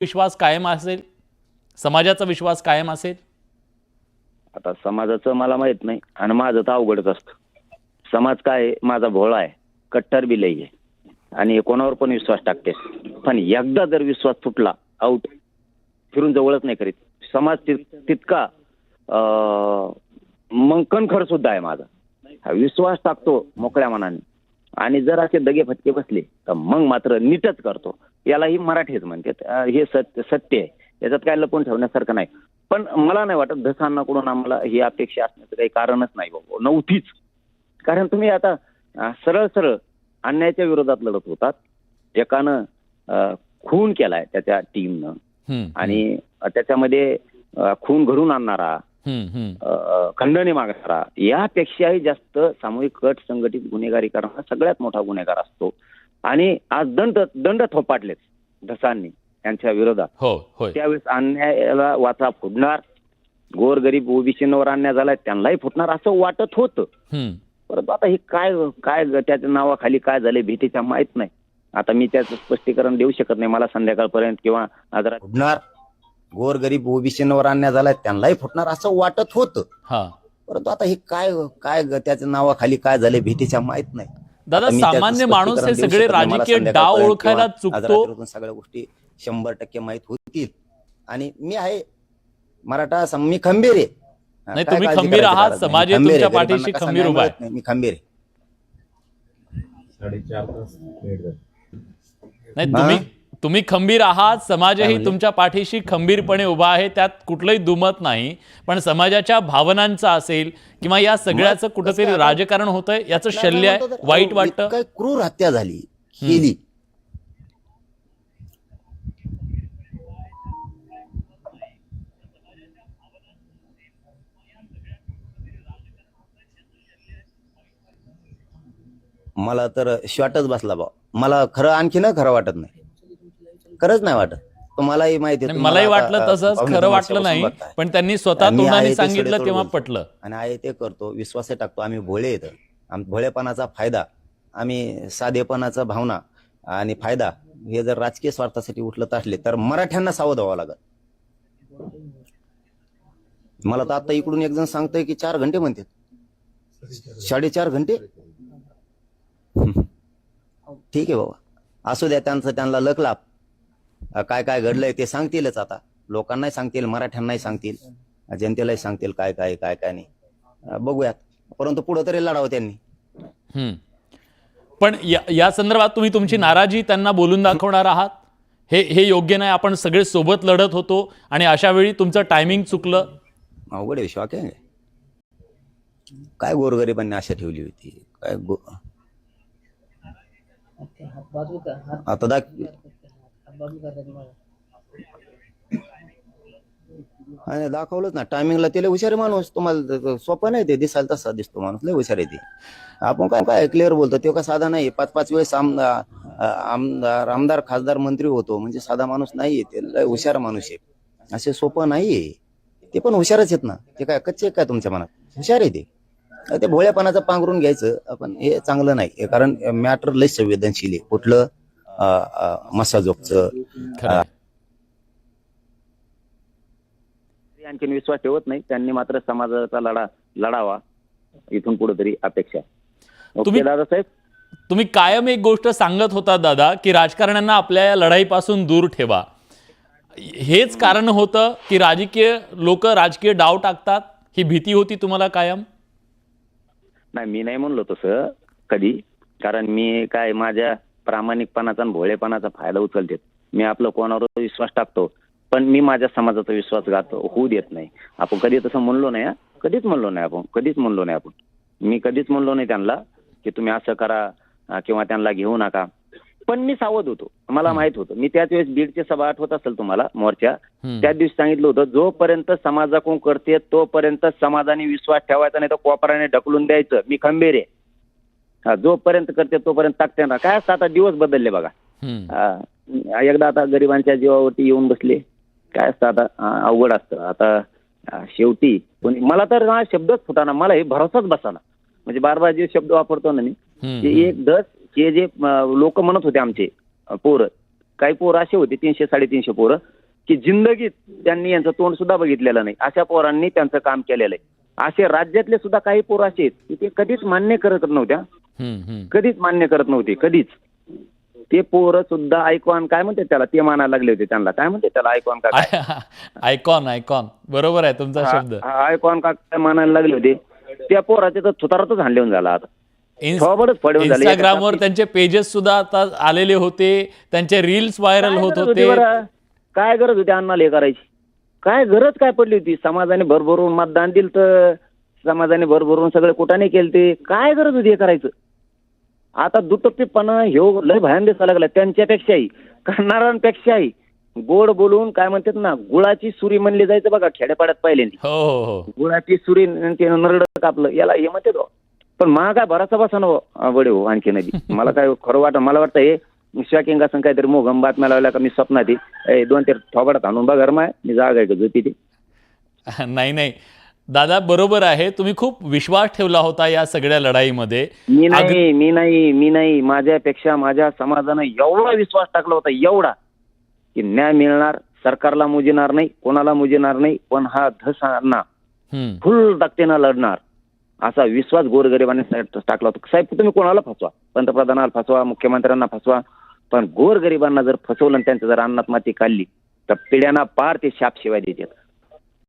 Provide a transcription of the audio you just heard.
विश्वास कायम असेल, समाजाचा विश्वास कायम असेल? आता समाजाचं मला माहित नाही आणि माझं तर अवघडच असतं. समाज काय आहे, माझा भोळा आहे, कट्टर बी लई आहे आणि हे कोणावर पण विश्वास टाकते. पण एकदा जर विश्वास फुटला आउट, फिरून जवळच नाही करीत. समाज तितका मग कणखर सुद्धा आहे माझा. हा विश्वास टाकतो मोकळ्या मनाने आणि जर असे दगे फटके बसले तर मग मात्र नीटच करतो. यालाही मराठीच म्हणतात. हे सत्य आहे, याच्यात काय लपून ठेवण्यासारखं नाही. पण मला नाही वाटत धसांनाकडून आम्हाला ही अपेक्षा असण्याचं काही कारणच नाही बाबा, नव्हतीच. कारण तुम्ही आता सरळ सरळ अन्यायाच्या विरोधात लढत होतात. एकानं खून केलाय त्याच्या टीमनं आणि त्याच्यामध्ये खून घडून आणणारा, खंडणी मागणारा, यापेक्षाही जास्त सामूहिक कट संघटित गुन्हेगारी करणारा सगळ्यात मोठा गुन्हेगार असतो. आणि आज दंड थोपाटलेच धसांनी यांच्या विरोधात. त्यावेळेस अन्यायाला वाचा फुटणार, गोरगरीब ओबीसींवर अन्याय झालाय त्यांनाही फुटणार असं वाटत होतं. परंतु आता हे काय काय त्याच्या नावाखाली काय झाले भीतीच्या माहित नाही. आता मी त्याचं स्पष्टीकरण देऊ शकत नाही. मला संध्याकाळपर्यंत किंवा आज फुटणार, गोरगरीब ओबीसींवर अन्याय झालाय त्यांनाही फुटणार असं वाटत होतं. परंतु आता हे काय काय त्याच्या नावाखाली काय झाले भीतीच्या माहित नाही. दादा, सामान्य माणूस हे सगळे राजकीय डाव ओळखायला चुकतो. सगळ्या गोष्टी 100% माहित होतील. आणि मी आहे मराठा, मी खंबीर आहे. नाही, तुम्ही खंबीर आहात, समाज तुमच्या पाठीशी खंबीर उभा आहे. मी खंबीर आहे. नाही, तुम्ही खंबीर आहात, समाजही तुमच्या पाठीशी खंबीरपणे उभा आहे, त्यात कुठलंही दुमत नाही. पण समाजाच्या भावनांचं असेल किंवा या सगळ्याचं कुठेतरी राजकारण होतंय याचं शल्य आहे, वाईट वाटतं. काय क्रूर हत्या झाली केली. मला तर शॉर्टच बसला बा. मला खरं आणखी ना खरं वाटत नाही, खरंच नाही वाटत. तुम्हालाही माहिती आहे, मलाही वाटलं तसंच, खरं वाटलं नाही. पण त्यांनी स्वतः तोंडाने सांगितलं तेव्हा पटलं. आणि आहे ते करतो, विश्वास टाकतो. आम्ही भोळे येत, भोळेपणाचा फायदा, आम्ही साधेपणाचा भावना आणि फायदा हे जर राजकीय स्वार्थासाठी उठलत असले तर मराठ्यांना सावध व्हावं लागत. मला तर आता इकडून एक जण सांगतोय की 4 घंटे म्हणतात, 4.5 घंटे. ठीक आहे बाबा, असू द्या, त्यांना लक लाभ. काय काय घडलंय ते सांगतीलच. आता लोकांनाही सांगतील, मराठ्यांनाही सांगतील, जनतेलाही सांगतील काय काय काय काय नाही. बघूयात. परंतु पुढे तरी लढावं त्यांनी. पण या संदर्भात तुम्ही तुमची नाराजी त्यांना बोलून दाखवणार आहात? हे योग्य नाही, आपण सगळे सोबत लढत होतो आणि अशा वेळी तुमचं टायमिंग चुकलं. अवघड आहे. शॉक आहे. काय गोरगरिबांनी आशा ठेवली होती, काय आता दाखवलंच ना टायमिंगला. ते लय हुशार माणूस. तुम्हाला सोपं नाही ते, दिसायला तसा दिसतो माणूस, लय हुशार आहे ते. आपण काय काय क्लिअर बोलतो, ते का साधा नाही. 5-5 वेळेस आमदार खासदार मंत्री होतो म्हणजे साधा माणूस नाहीये. ते लय हुशार माणूस आहे, असे सोपं नाहीये. ते पण हुशारच आहेत ना. ते काय कच्चे काय तुमच्या मनात? हुशार आहे ते. ते भोळ्यापणाचं पांघरून घ्यायचं आपण हे चांगलं नाही. कारण मॅटर लय संवेदनशील आहे. कुठलं मसाजोगचं आणखीन विश्वास ठेवत नाही. त्यांनी मात्र समाजाचा लढावा इथून पुढे तरी अपेक्षा. दादासाहेब, तुम्ही कायम एक गोष्ट सांगत होता दादा, की राजकारण्यांना आपल्या या लढाईपासून दूर ठेवा. हेच कारण होतं की लोक राजकीय डाव टाकतात, ही भीती होती तुम्हाला कायम? नाही, मी नाही म्हणलो तसं कधी. कारण मी काय माझ्या प्रामाणिकपणाचा आणि भोळेपणाचा फायदा उचलते. मी आपलं कोणावर विश्वास टाकतो, पण मी माझ्या समाजाचा विश्वासघात होऊ देत नाही. आपण कधी तसं म्हणलो नाही. कधीच म्हणलो नाही आपण, कधीच म्हणलो नाही आपण. मी कधीच म्हणलो नाही त्यांना की तुम्ही असं करा किंवा त्यांना घेऊ नका. पण मी सावध होतो, मला माहित होतं. मी त्याच वेळेस बीडची सभा आठवत असेल तुम्हाला, मोर्चा, त्या दिवशी सांगितलं होतं, जोपर्यंत समाजाकडून करते तोपर्यंत समाजाने विश्वास ठेवायचा, नाही तर कोपराने ढकलून द्यायचं. मी खंबीर आहे. जोपर्यंत करते तोपर्यंत टाकते ना. काय असतं, आता दिवस बदलले बघा. एकदा आता गरिबांच्या जीवावरती येऊन बसले. काय असतं आता, अवघड असतं. आता शेवटी मला तर ना शब्दच फुटाना, मला हे भरोसाच बसाना. म्हणजे बार जे शब्द वापरतो ना मी, एक 10 हे जे लोक म्हणत होते आमचे पोरं, काही पोरं असे होते 300-350 पोरं की जिंदगीत त्यांनी यांचं तोंड सुद्धा बघितलेलं नाही. अशा पोरांनी त्यांचं काम केलेलं आहे. असे राज्यातले सुद्धा काही पोरं असे आहेत की ते कधीच मान्य करत नव्हत्या, कधीच मान्य करत नव्हते, कधीच. ते पोरं सुद्धा आयकॉन काय म्हणते त्याला, ते मानायला लागले होते. त्यांना काय म्हणते त्याला, आयकॉन का काय? आयकॉन बरोबर आहे तुमचा शब्द. आयकॉन का काय मानायला लागले होते. त्या पोराचे तर थुतारातच हाणलेऊन झाला आता. इंस्टाग्रामवर त्यांचे पेजेस सुद्धा आता आलेले होते, त्यांचे रील्स व्हायरल होत होते. काय गरज होती अण्णाला हे करायची? काय गरज काय पडली होती? समाजाने भरभरून मतदान दिलं, तर समाजाने भरभरून सगळे कुठाने केले, ते काय गरज होती हे करायचं? आता दुटप्पीपणा ह्यो लय भयान दिसायला लागला. त्यांच्यापेक्षाही, करणाऱ्यांपेक्षाही गोड बोलून काय म्हणतात ना, गुळाची सुरी म्हणली जायचं बघा खेड्यापाड्यात पहिल्यांदी. हो. गुळाची सुरी नरड कापलं याला हे म्हणते तो. पण मला काय भराचा बसा ना बडे हो आणखी नदी. मला काय खरं मला वाटतं हे शॉकिंग असं काहीतरी मोगम बातम्या लावल्या का मी स्वप्नात 2-3 थोबाडात आणून बघा माय मी जागा आहे होती ती. नाही दादा, बरोबर आहे. तुम्ही खूप विश्वास ठेवला होता या सगळ्या लढाईमध्ये. मी नाही माझ्यापेक्षा माझ्या समाजानं एवढा विश्वास टाकला होता, एवढा की न्याय मिळणार, सरकारला मुजिणार नाही, कोणाला मुजिणार नाही, पण हा धसांना फुल ताकदीनं लढणार असा विश्वास गोरगरिबांनी टाकला होता. साहेब तुम्ही कोणाला फसवा, पंतप्रधानाला फसवा, मुख्यमंत्र्यांना फसवा, पण गोरगरिबांना जर फसवलं आणि त्यांचं जर अन्नात माती काढली तर पिढ्यांना पार ते शाप शिवाय देतात.